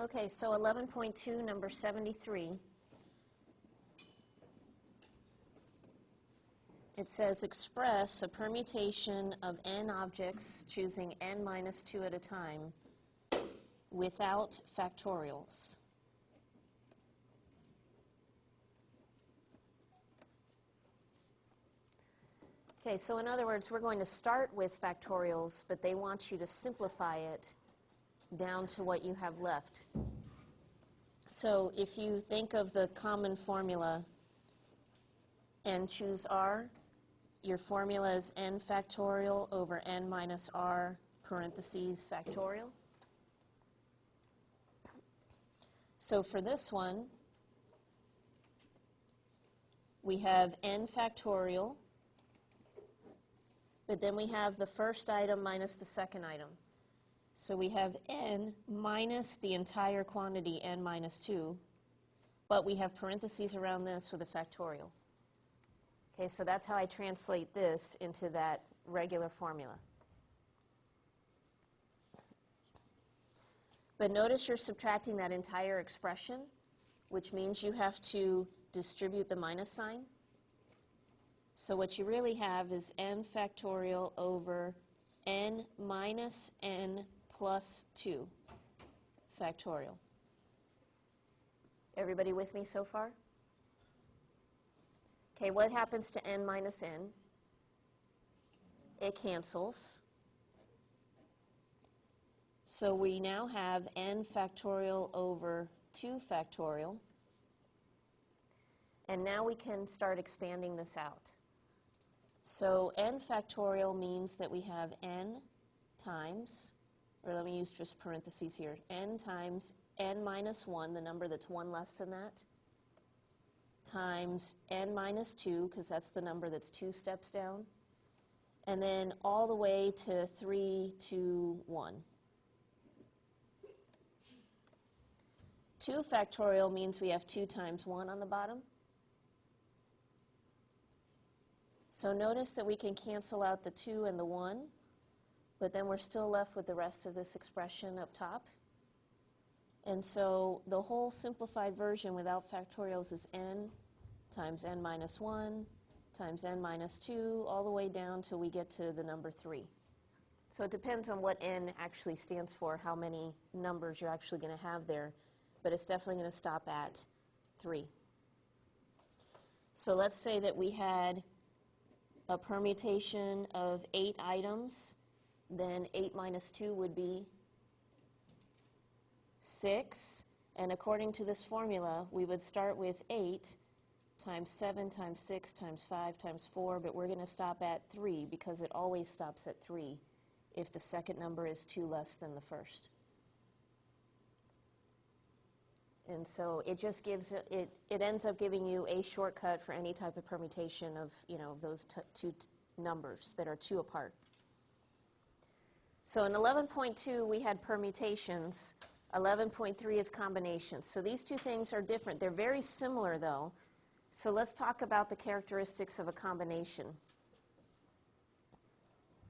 Okay, so 11.2, number 73. It says express a permutation of n objects choosing n minus 2 at a time without factorials. Okay, so in other words, we're going to start with factorials, but they want you to simplify it down to what you have left. So if you think of the common formula, n choose r, your formula is n factorial over n minus r parentheses factorial. So for this one, we have n factorial, but then we have the first item minus the second item. So we have n minus the entire quantity n minus 2, but we have parentheses around this with a factorial. Okay, so that's how I translate this into that regular formula. But notice you're subtracting that entire expression, which means you have to distribute the minus sign. So what you really have is n factorial over n minus n plus 2 factorial. Everybody with me so far? Okay, what happens to n minus n? It cancels. So we now have n factorial over 2 factorial. And now we can start expanding this out. So n factorial means that we have n times, or let me use just parentheses here, n times n minus 1, the number that's 1 less than that, times n minus 2, because that's the number that's 2 steps down, and then all the way to 3, 2, 1. 2 factorial means we have 2 times 1 on the bottom. So notice that we can cancel out the 2 and the 1, but then we're still left with the rest of this expression up top. And so the whole simplified version without factorials is n times n minus 1 times n minus 2, all the way down till we get to the number 3. So it depends on what n actually stands for, how many numbers you're actually going to have there, but it's definitely going to stop at 3. So let's say that we had a permutation of 8 items, then 8 minus 2 would be 6. And according to this formula, we would start with 8 times 7 times 6 times 5 times 4, but we're going to stop at 3 because it always stops at 3 if the second number is 2 less than the first. And so it just gives, it ends up giving you a shortcut for any type of permutation of, those two numbers that are 2 apart. So in 11.2 we had permutations. 11.3 is combinations. So these two things are different. They're very similar though. So let's talk about the characteristics of a combination.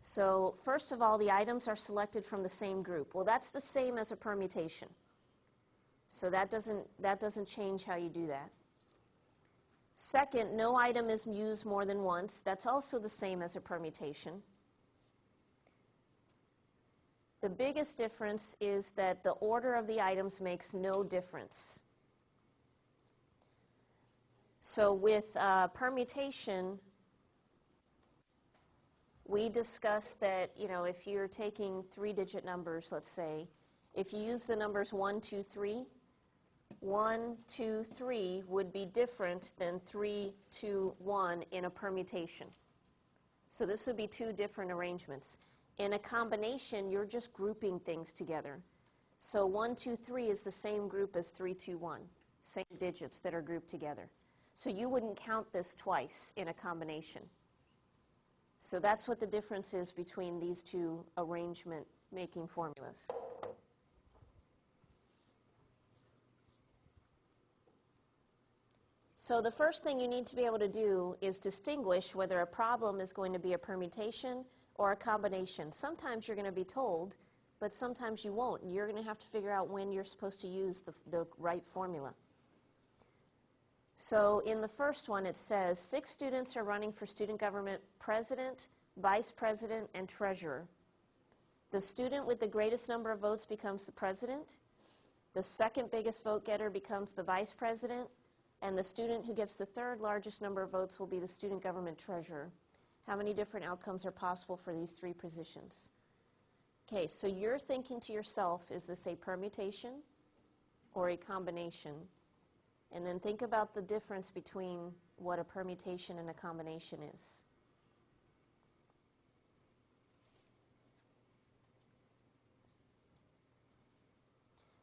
So first of all, the items are selected from the same group. Well, that's the same as a permutation. So that doesn't change how you do that. Second, no item is used more than once. That's also the same as a permutation. The biggest difference is that the order of the items makes no difference. So with permutation, we discussed that, if you're taking 3-digit numbers, let's say, if you use the numbers 1, 2, 3, 1, 2, 3 would be different than 3, 2, 1 in a permutation. So this would be 2 different arrangements. In a combination, you're just grouping things together. So 1, 2, 3 is the same group as 3, 2, 1, same digits that are grouped together. So you wouldn't count this twice in a combination. So that's what the difference is between these two arrangement-making formulas. So the first thing you need to be able to do is distinguish whether a problem is going to be a permutation or a combination. Sometimes you're going to be told but sometimes you won't. You're going to have to figure out when you're supposed to use the right formula. So in the first one, it says 6 students are running for student government president, vice president, and treasurer. The student with the greatest number of votes becomes the president. The second biggest vote getter becomes the vice president. And the student who gets the third largest number of votes will be the student government treasurer. How many different outcomes are possible for these 3 positions? Okay, so you're thinking to yourself, is this a permutation or a combination? And then think about the difference between what a permutation and a combination is.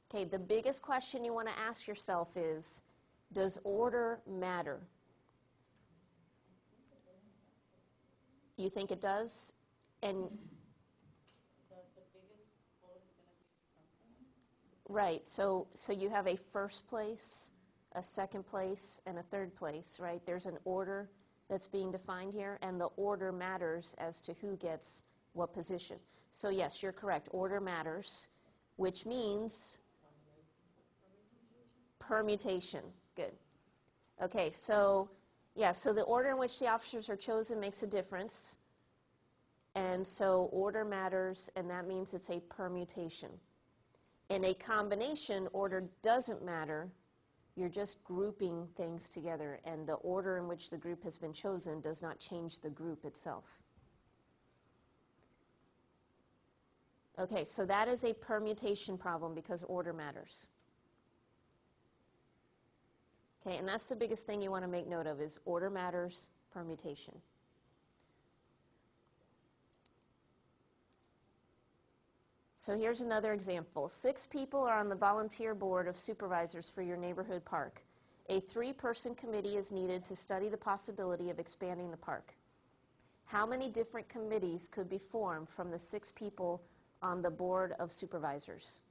Okay, the biggest question you want to ask yourself is, does order matter? You think it does? And the biggest vote is going to be something. right, so you have a first place, a second place, and a third place, right? There's an order that's being defined here, and the order matters as to who gets what position. So yes, you're correct. Order matters, which means permutation. Good. Okay, so yeah, so the order in which the officers are chosen makes a difference. And so order matters, and that means it's a permutation. In a combination, order doesn't matter. You're just grouping things together, and the order in which the group has been chosen does not change the group itself. Okay, so that is a permutation problem because order matters. Okay, and that's the biggest thing you want to make note of is order matters, permutation. So here's another example. 6 people are on the volunteer board of supervisors for your neighborhood park. A 3-person committee is needed to study the possibility of expanding the park. How many different committees could be formed from the 6 people on the board of supervisors?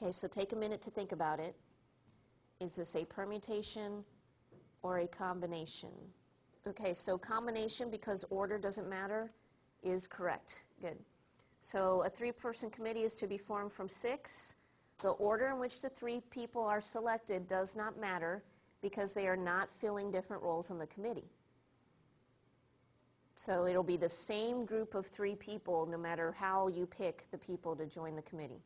Okay, so take a minute to think about it. Is this a permutation or a combination? Okay, so combination, because order doesn't matter, is correct. Good. So a 3-person committee is to be formed from 6. The order in which the 3 people are selected does not matter because they are not filling different roles on the committee. So it'll be the same group of 3 people no matter how you pick the people to join the committee.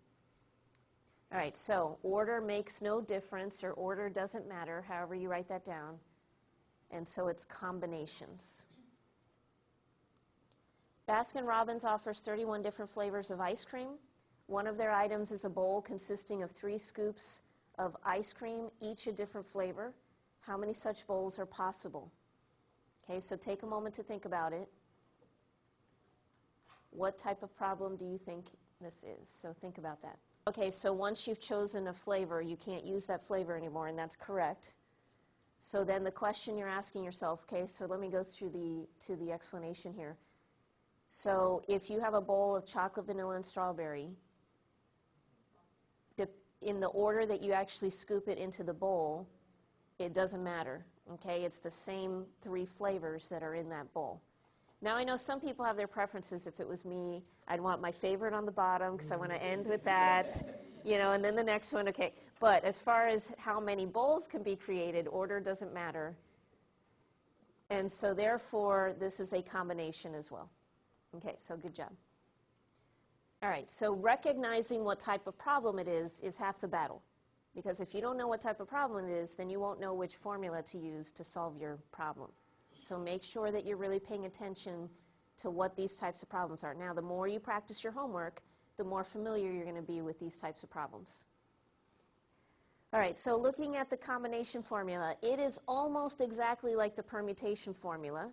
All right, so order makes no difference, or order doesn't matter, however you write that down. And so it's combinations. Baskin-Robbins offers 31 different flavors of ice cream. One of their items is a bowl consisting of 3 scoops of ice cream, each a different flavor. How many such bowls are possible? Okay, so take a moment to think about it. What type of problem do you think this is? So think about that. Okay, so once you've chosen a flavor, you can't use that flavor anymore, and that's correct. So then the question you're asking yourself, okay, so let me go through the explanation here. So if you have a bowl of chocolate, vanilla, and strawberry, in the order that you actually scoop it into the bowl, it doesn't matter, okay? It's the same 3 flavors that are in that bowl. Now, I know some people have their preferences. If it was me, I'd want my favorite on the bottom because I want to end with that, you know, and then the next one, okay. But as far as how many bowls can be created, order doesn't matter. And so, therefore, this is a combination as well. Okay, so good job. All right, so recognizing what type of problem it is half the battle. Because if you don't know what type of problem it is, then you won't know which formula to use to solve your problem. So make sure that you're really paying attention to what these types of problems are. Now, the more you practice your homework, the more familiar you're going to be with these types of problems. All right, so looking at the combination formula, it is almost exactly like the permutation formula,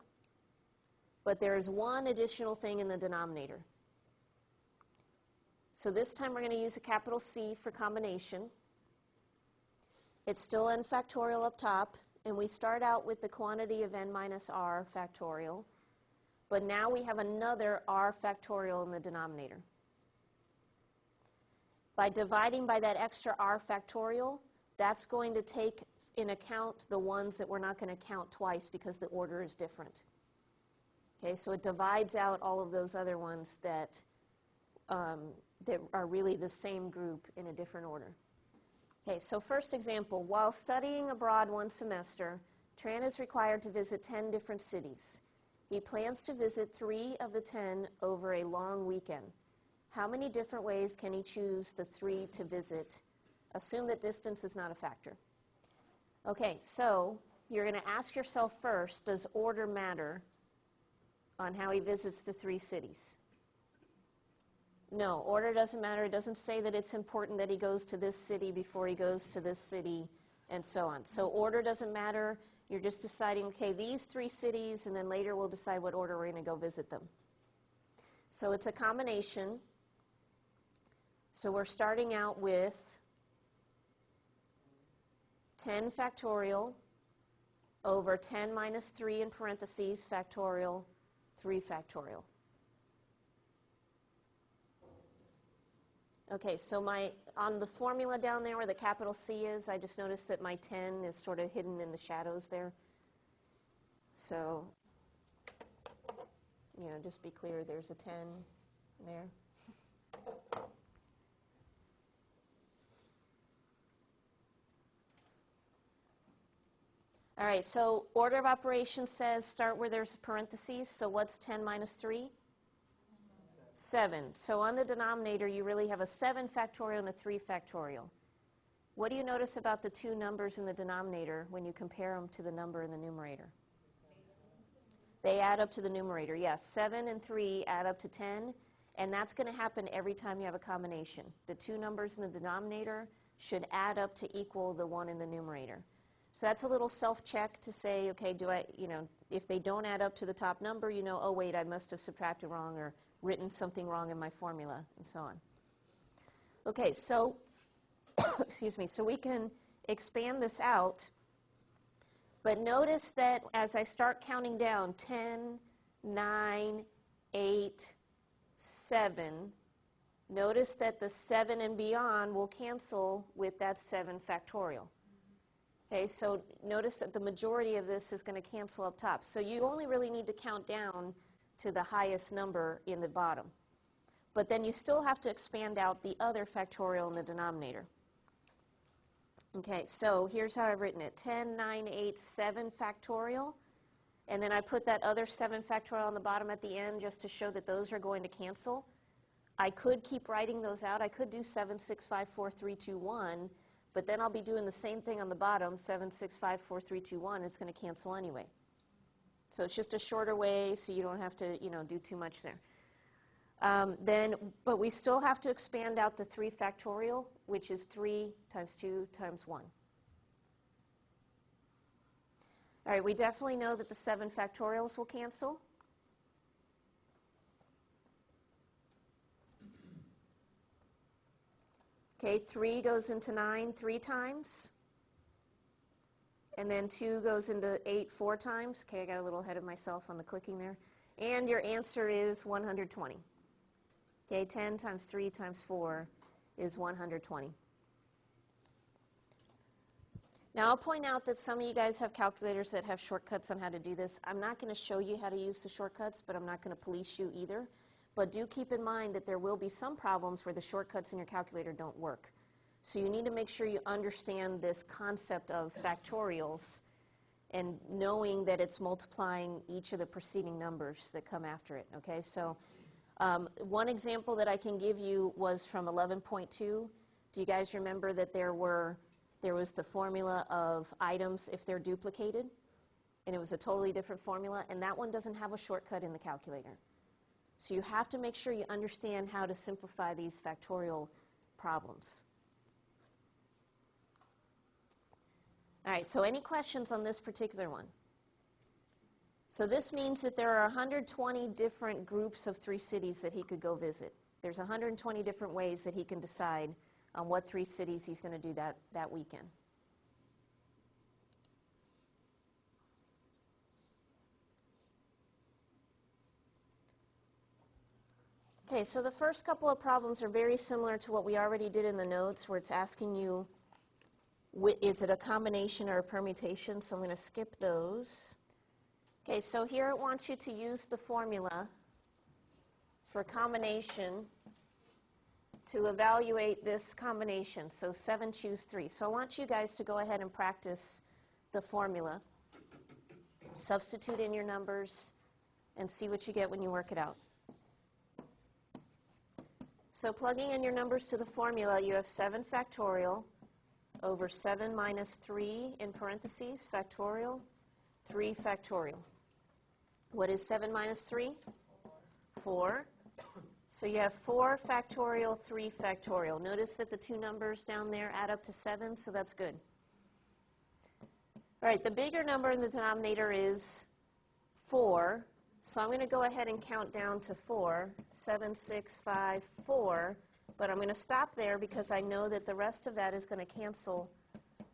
but there is one additional thing in the denominator. So this time we're going to use a capital C for combination. It's still n factorial up top. And we start out with the quantity of n minus r factorial. But now we have another r factorial in the denominator. By dividing by that extra r factorial, that's going to take in account the ones that we're not going to count twice because the order is different. Okay, so it divides out all of those other ones that that are really the same group in a different order. Okay, so first example, while studying abroad one semester, Tran is required to visit 10 different cities. He plans to visit 3 of the 10 over a long weekend. How many different ways can he choose the 3 to visit? Assume that distance is not a factor. Okay, so you're going to ask yourself first, does order matter on how he visits the 3 cities? No, order doesn't matter. It doesn't say that it's important that he goes to this city before he goes to this city, and so on. So order doesn't matter. You're just deciding, okay, these 3 cities, and then later we'll decide what order we're going to go visit them. So it's a combination. So we're starting out with 10 factorial over 10 minus 3 in parentheses factorial 3 factorial. Okay, so on the formula down there where the capital C is, I just noticed that my 10 is sort of hidden in the shadows there. So, just be clear, there's a 10 there. All right, so order of operations says start where there's parentheses. So what's 10 minus 3? 7. So on the denominator, you really have a 7 factorial and a 3 factorial. What do you notice about the 2 numbers in the denominator when you compare them to the number in the numerator? They add up to the numerator, yes. 7 and 3 add up to 10, and that's going to happen every time you have a combination. The 2 numbers in the denominator should add up to equal the one in the numerator. So that's a little self-check to say, okay, if they don't add up to the top number, oh wait, I must have subtracted wrong or written something wrong in my formula, and so on. Okay, so, excuse me, so we can expand this out, but notice that as I start counting down, 10, 9, 8, 7, notice that the 7 and beyond will cancel with that 7 factorial. Okay, so notice that the majority of this is going to cancel up top. So you only really need to count down to the highest number in the bottom. But then you still have to expand out the other factorial in the denominator. Okay, so here's how I've written it. 10, 9, 8, 7 factorial. And then I put that other 7 factorial on the bottom at the end just to show that those are going to cancel. I could keep writing those out. I could do 7, 6, 5, 4, 3, 2, 1. But then I'll be doing the same thing on the bottom, 7, 6, 5, 4, 3, 2, 1. It's going to cancel anyway. So it's just a shorter way, so you don't have to, do too much there. But we still have to expand out the 3 factorial, which is 3 times 2 times 1. All right, we definitely know that the 7 factorials will cancel. Okay, 3 goes into 9 3 times. And then 2 goes into 8 4 times. Okay, I got a little ahead of myself on the clicking there. And your answer is 120. Okay, 10 times 3 times 4 is 120. Now I'll point out that some of you guys have calculators that have shortcuts on how to do this. I'm not going to show you how to use the shortcuts, but I'm not going to police you either. But do keep in mind that there will be some problems where the shortcuts in your calculator don't work. So you need to make sure you understand this concept of factorials and knowing that it's multiplying each of the preceding numbers that come after it. Okay, so one example that I can give you was from 11.2. Do you guys remember that there was the formula of items if they're duplicated? And it was a totally different formula, and that one doesn't have a shortcut in the calculator. So you have to make sure you understand how to simplify these factorial problems. All right, so any questions on this particular one? So this means that there are 120 different groups of 3 cities that he could go visit. There's 120 different ways that he can decide on what 3 cities he's going to do that weekend. Okay, so the first couple of problems are very similar to what we already did in the notes, where it's asking you, is it a combination or a permutation? So I'm going to skip those. Okay, so here it wants you to use the formula for combination to evaluate this combination. So 7, choose 3. So I want you guys to go ahead and practice the formula. Substitute in your numbers and see what you get when you work it out. So plugging in your numbers to the formula, you have 7 factorial over 7 minus 3 in parentheses, factorial, 3 factorial. What is 7 minus 3? 4. So you have 4 factorial, 3 factorial. Notice that the two numbers down there add up to 7, so that's good. All right, the bigger number in the denominator is 4. So I'm going to go ahead and count down to 4, 7, 6, 5, 4. But I'm going to stop there because I know that the rest of that is going to cancel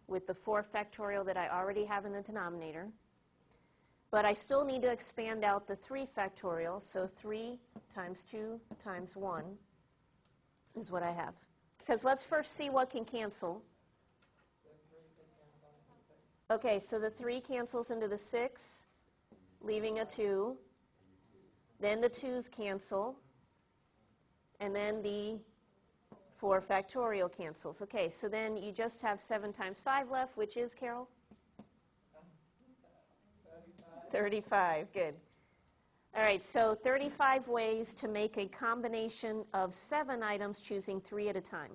with the 4 factorial that I already have in the denominator. But I still need to expand out the 3 factorial, so 3 times 2 times 1 is what I have. Because let's first see what can cancel. Okay, so the 3 cancels into the 6, leaving a 2. Then the 2's cancel. And then the 4 factorial cancels. Okay, so then you just have 7 times 5 left, which is, Carol? 35, good. All right, so 35 ways to make a combination of 7 items, choosing 3 at a time.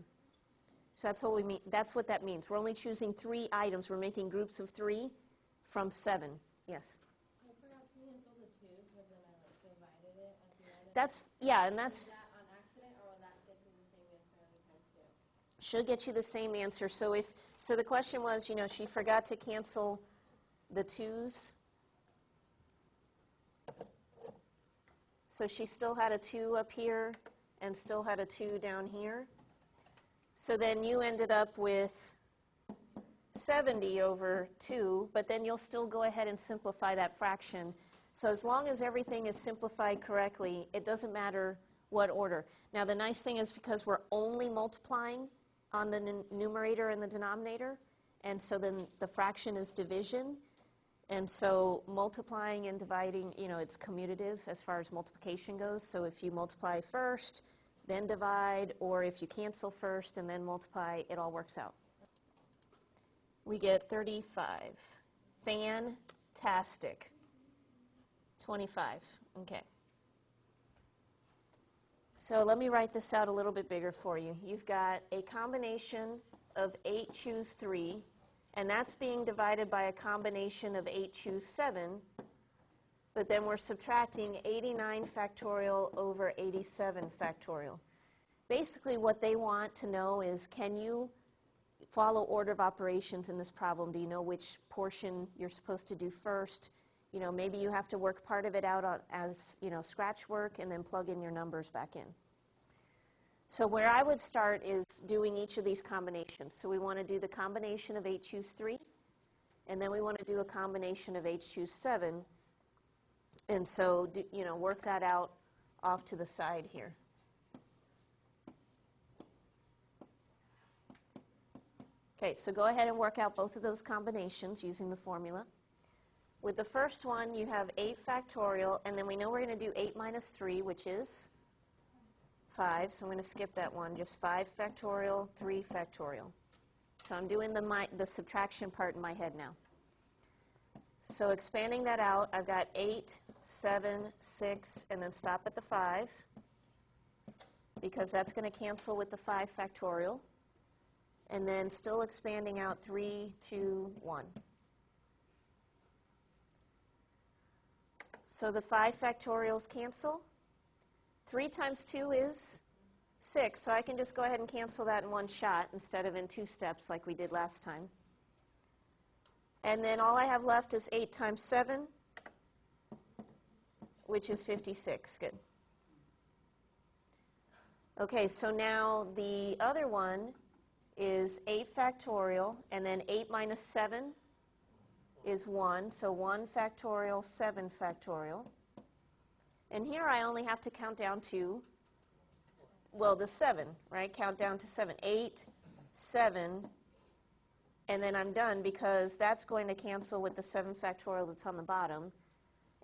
So that's what we mean. That's what that means. We're only choosing 3 items. We're making groups of 3 from 7. Yes. I forgot to cancel the 2s, but then I divided it at the end. That's and that's. Is that on accident, or will that get you the same answer every time too? Should get you the same answer. So the question was, she forgot to cancel the 2s. So she still had a 2 up here and still had a 2 down here. So then you ended up with 70 over 2, but then you'll still go ahead and simplify that fraction. So as long as everything is simplified correctly, it doesn't matter what order. Now the nice thing is because we're only multiplying on the numerator and the denominator, and so then the fraction is division. And so multiplying and dividing, it's commutative as far as multiplication goes. So if you multiply first, then divide, or if you cancel first and then multiply, it all works out. We get 35. Fantastic. 25. Okay. So let me write this out a little bit bigger for you. You've got a combination of 8, choose 3, and that's being divided by a combination of 8, choose 7. But then we're subtracting 89 factorial over 87 factorial. Basically what they want to know is, can you follow order of operations in this problem? Do you know which portion you're supposed to do first? Maybe you have to work part of it out as, scratch work and then plug in your numbers back in. So where I would start is doing each of these combinations. So we want to do the combination of 8, choose 3, and then we want to do a combination of 8, choose 7. And so, work that out off to the side here. Okay, so go ahead and work out both of those combinations using the formula. With the first one, you have 8 factorial, and then we know we're going to do 8 minus 3, which is 5, so I'm going to skip that one. Just 5 factorial, 3 factorial. So I'm doing the subtraction part in my head now. So expanding that out, I've got 8, 7, 6, and then stop at the 5, because that's going to cancel with the 5 factorial. And then still expanding out 3, 2, 1. So the 5 factorials cancel. 3 times 2 is 6, so I can just go ahead and cancel that in one shot instead of in 2 steps like we did last time. And then all I have left is 8 times 7, which is 56. Good. Okay, so now the other one is 8 factorial, and then 8 minus 7 is 1, so 1 factorial, 7 factorial. And here I only have to count down to, the 7, right? Count down to 7. 8, 7, and then I'm done because that's going to cancel with the 7 factorial that's on the bottom.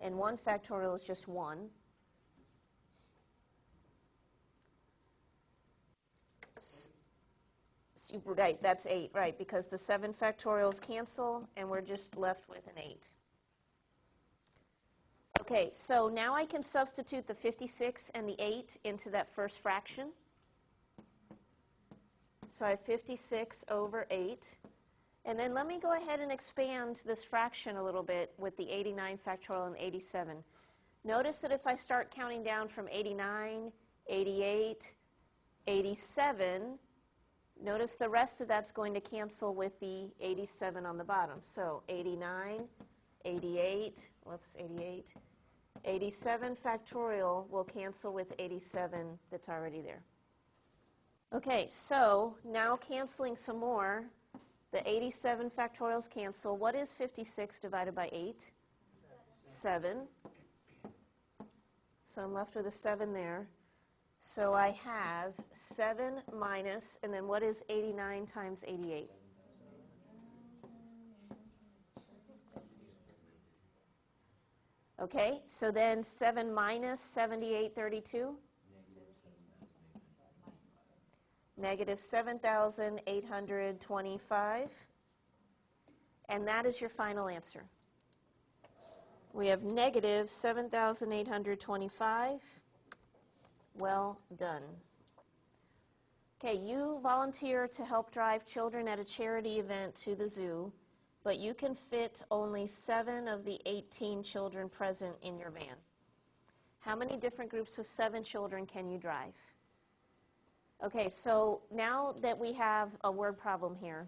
And 1 factorial is just 1. Right, that's 8, right, because the 7 factorials cancel, and we're just left with an 8. Okay, so now I can substitute the 56 and the 8 into that first fraction. So I have 56 over 8. And then let me go ahead and expand this fraction a little bit with the 89 factorial and 87. Notice that if I start counting down from 89, 88, 87, notice the rest of that's going to cancel with the 87 on the bottom. So 89, 88, 87 factorial will cancel with 87 that's already there. Okay, so now canceling some more, the 87 factorials cancel. What is 56 divided by 8? 7. So I'm left with a 7 there. So I have 7 minus, and then what is 89 times 88? Okay, so then 7 minus 7832? Negative 7,825. And that is your final answer. We have negative 7,825. Well done. Okay, you volunteer to help drive children at a charity event to the zoo, but you can fit only 7 of the 18 children present in your van. How many different groups of 7 children can you drive? Okay, so now that we have a word problem here,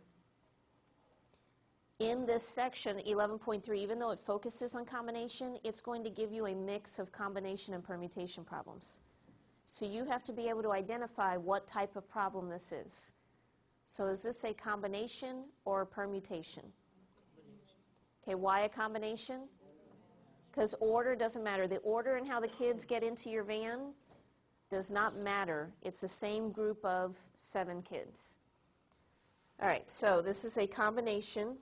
in this section, 11.3, even though it focuses on combination, it's going to give you a mix of combination and permutation problems. So you have to be able to identify what type of problem this is. So is this a combination or a permutation? Okay, why a combination? Because order doesn't matter. The order and how the kids get into your van does not matter. It's the same group of 7 kids. All right, so this is a combination.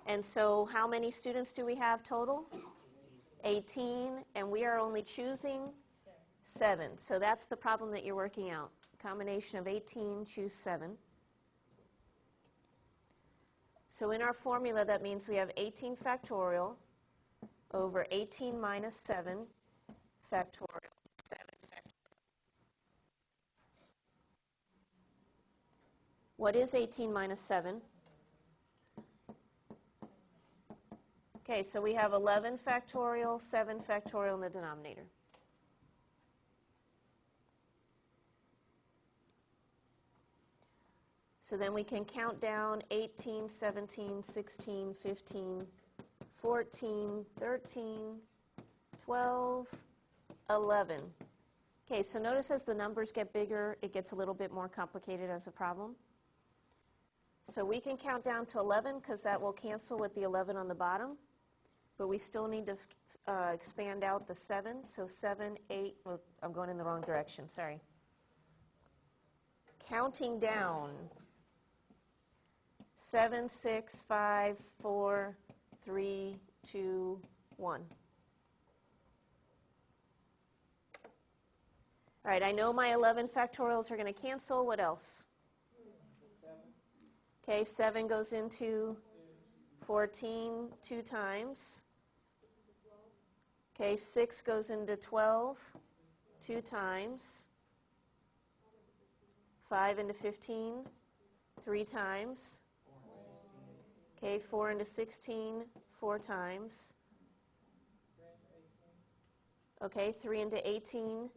And so how many students do we have total? 18, and we are only choosing 7. So that's the problem that you're working out. Combination of 18, choose 7. So in our formula, that means we have 18 factorial over 18 minus 7 factorial. 7 factorial. What is 18 minus 7? Okay, so we have 11 factorial, 7 factorial in the denominator. So then we can count down 18, 17, 16, 15, 14, 13, 12, 11. Okay, so notice as the numbers get bigger, it gets a little bit more complicated as a problem. So we can count down to 11 because that will cancel with the 11 on the bottom. But we still need to expand out the 7. So 7, 8, well, I'm going in the wrong direction, sorry. Counting down, 7, 6, 5, 4, 3, 2, 1. All right, I know my 11 factorials are going to cancel. What else? Okay, 7 goes into 14 2 times. Okay, 6 goes into 12 2 times. 5 into 15 3 times. Okay, 4 into 16 4 times. Okay, 3 into 18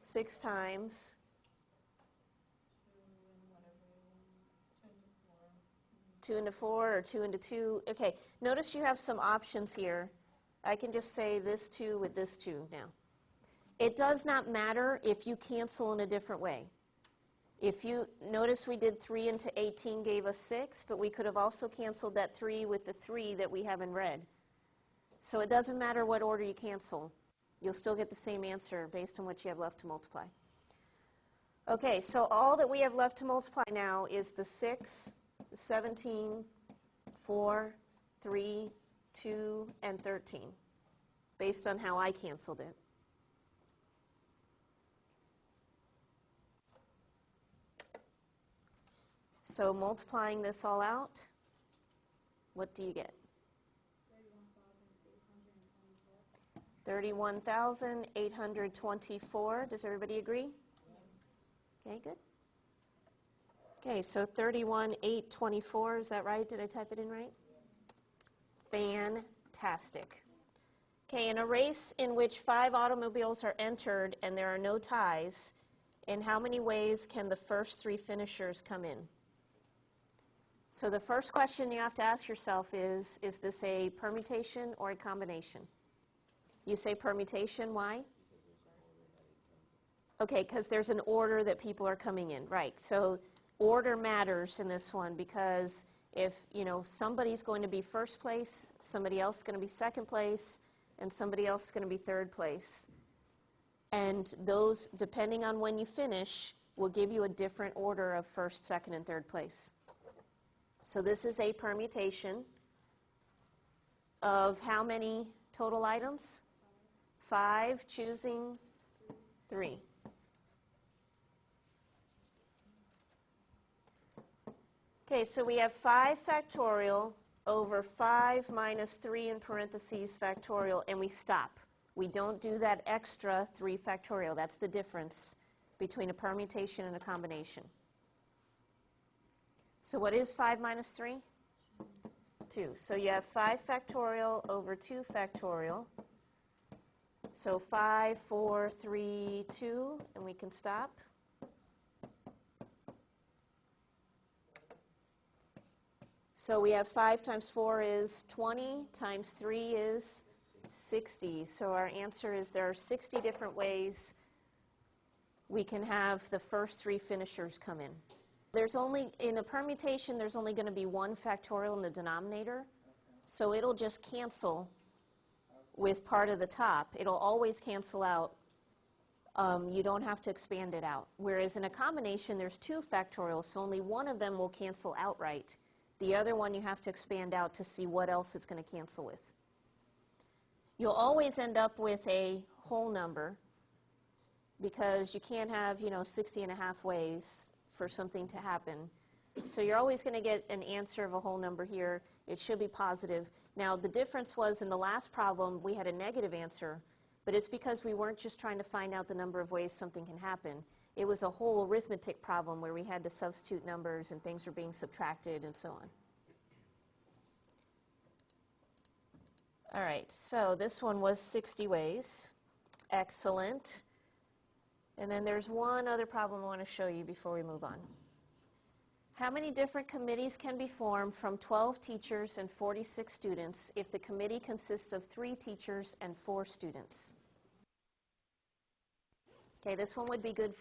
6 times. 2 into 4 or 2 into 2. Okay, notice you have some options here. I can just say this 2 with this 2 now. It does not matter if you cancel in a different way. If you notice we did 3 into 18 gave us 6, but we could have also canceled that 3 with the 3 that we have in red. So it doesn't matter what order you cancel. You'll still get the same answer based on what you have left to multiply. Okay, so all that we have left to multiply now is the 6, the 17, 4, 3, 2, and 13, based on how I canceled it. So multiplying this all out, what do you get? 31,824. Does everybody agree? Okay, good. Okay, so 31,824, is that right? Did I type it in right? Fantastic. Okay, in a race in which 5 automobiles are entered and there are no ties, in how many ways can the first 3 finishers come in? So the first question you have to ask yourself is this a permutation or a combination? You say permutation, why? Okay, because there's an order that people are coming in, right. So order matters in this one because if, somebody's going to be first place, somebody else is going to be second place, and somebody else is going to be third place. And those, depending on when you finish, will give you a different order of first, second, and third place. So this is a permutation of how many total items? 5, choosing 3. Okay, so we have 5 factorial over 5 minus 3 in parentheses factorial, and we stop. We don't do that extra 3 factorial. That's the difference between a permutation and a combination. So what is 5 minus 3? 2. So you have 5 factorial over 2 factorial. So 5, 4, 3, 2, and we can stop. So we have 5 times 4 is 20, times 3 is 60. So our answer is there are 60 different ways we can have the first 3 finishers come in. There's only, in a permutation, there's only going to be 1 factorial in the denominator, so it'll just cancel with part of the top. It'll always cancel out. You don't have to expand it out. Whereas in a combination, there's 2 factorials, so only one of them will cancel outright. The other one you have to expand out to see what else it's going to cancel with. You'll always end up with a whole number because you can't have, 60 and a half ways for something to happen. So you're always going to get an answer of a whole number here. It should be positive. Now, the difference was in the last problem, we had a negative answer, but it's because we weren't just trying to find out the number of ways something can happen. It was a whole arithmetic problem where we had to substitute numbers and things were being subtracted and so on. All right, so this one was 60 ways. Excellent. And then there's one other problem I want to show you before we move on. How many different committees can be formed from 12 teachers and 46 students if the committee consists of 3 teachers and 4 students? Okay, this one would be good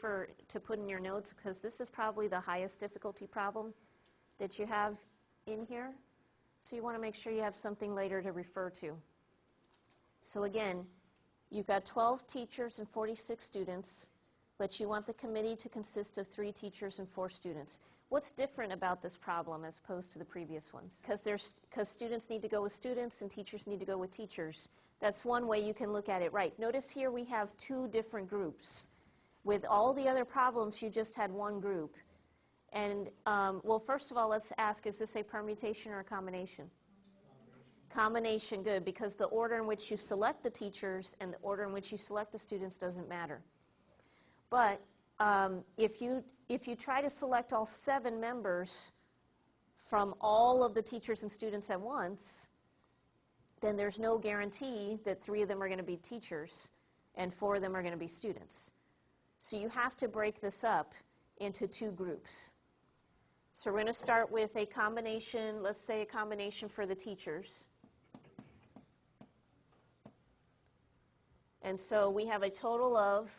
to put in your notes because this is probably the highest difficulty problem that you have in here. So you want to make sure you have something later to refer to. So again, you've got 12 teachers and 46 students, but you want the committee to consist of 3 teachers and 4 students. What's different about this problem as opposed to the previous ones? Because students need to go with students and teachers need to go with teachers. That's one way you can look at it. Right. Notice here we have 2 different groups. With all the other problems, you just had 1 group. And, well, first of all, let's ask, is this a permutation or a combination? Combination, good, because the order in which you select the teachers and the order in which you select the students doesn't matter. But if you try to select all 7 members from all of the teachers and students at once, then there's no guarantee that 3 of them are going to be teachers and 4 of them are going to be students. So you have to break this up into 2 groups. So we're going to start with a combination, let's say a combination for the teachers. And so we have a total of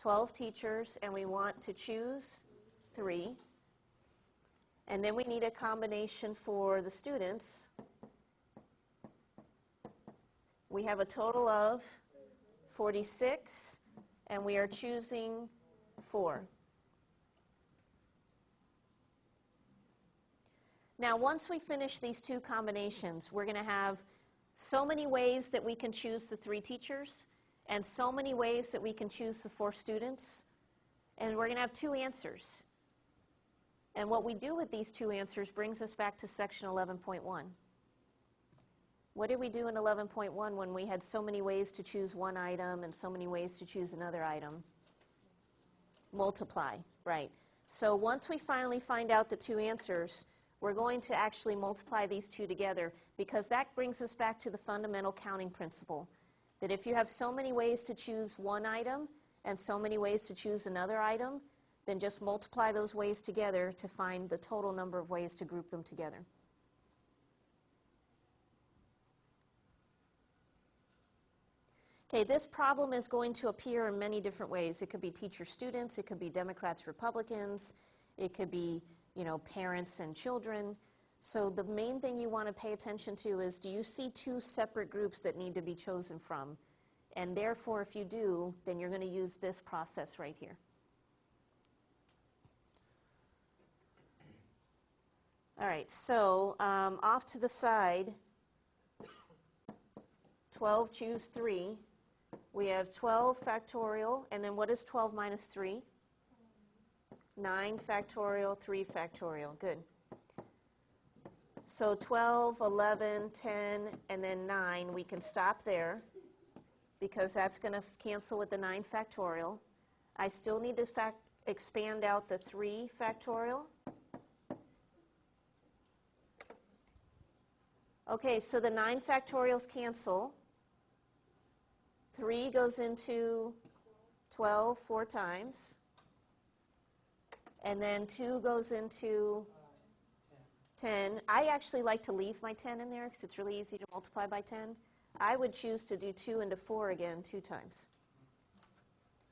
12 teachers, and we want to choose 3. And then we need a combination for the students. We have a total of 46, and we are choosing 4. Now, once we finish these 2 combinations, we're going to have so many ways that we can choose the 3 teachers and so many ways that we can choose the 4 students, and we're going to have 2 answers. And what we do with these two answers brings us back to section 11.1. What did we do in 11.1 when we had so many ways to choose one item and so many ways to choose another item? Multiply, right. So once we finally find out the two answers, we're going to actually multiply these two together, because that brings us back to the fundamental counting principle, that if you have so many ways to choose one item and so many ways to choose another item, then just multiply those ways together to find the total number of ways to group them together. Okay, this problem is going to appear in many different ways. It could be teachers, students, it could be Democrats, Republicans, it could be, parents and children. So the main thing you want to pay attention to is, do you see two separate groups that need to be chosen from? And therefore, if you do, then you're going to use this process right here. All right, so off to the side, 12, choose 3. We have 12 factorial, and then what is 12 minus 3? 9 factorial, 3 factorial. Good. So 12, 11, 10, and then 9, we can stop there because that's going to cancel with the 9 factorial. I still need to expand out the 3 factorial. Okay, so the 9 factorials cancel. 3 goes into 12 4 times. And then 2 goes into 10. I actually like to leave my 10 in there because it's really easy to multiply by 10. I would choose to do 2 into 4 again 2 times.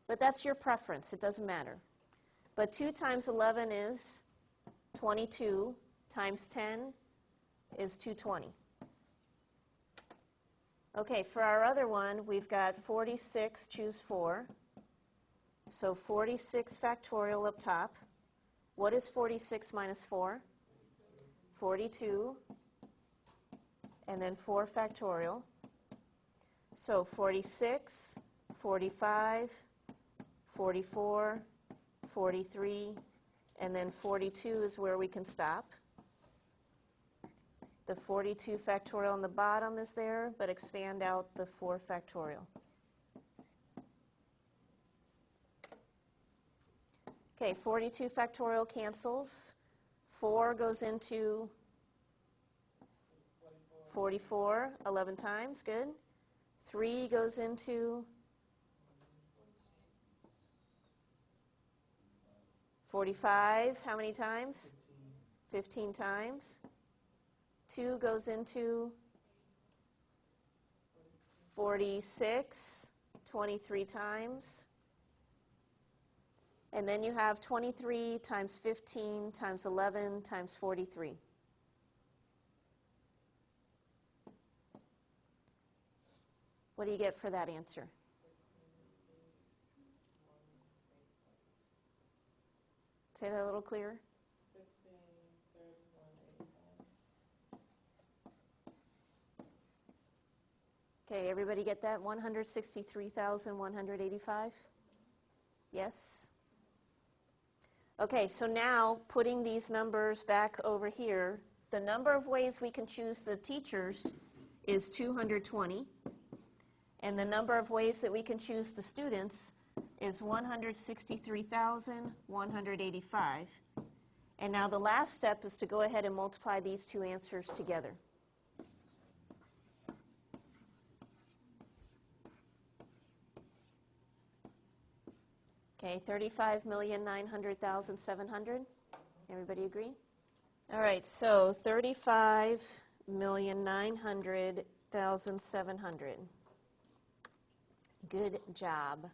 But that's your preference. It doesn't matter. But 2 times 11 is 22 times 10 is 220. Okay, for our other one, we've got 46, choose 4. So 46 factorial up top. What is 46 minus 4? 42. And then 4 factorial. So 46, 45, 44, 43, and then 42 is where we can stop. The 42 factorial on the bottom is there, but expand out the 4 factorial. Okay, 42 factorial cancels. 4 goes into 44, 11 times, good. 3 goes into 45, how many times? 15 times. 2 goes into 46, 23 times. And then you have 23 times 15 times 11 times 43. What do you get for that answer? Say that a little clearer. Okay, everybody get that? 163,185? Yes? Okay, so now putting these numbers back over here, the number of ways we can choose the teachers is 220, and the number of ways that we can choose the students is 163,185. And now the last step is to go ahead and multiply these two answers together. Okay, 35,900,700. Everybody agree? All right, so 35,900,700. Good job.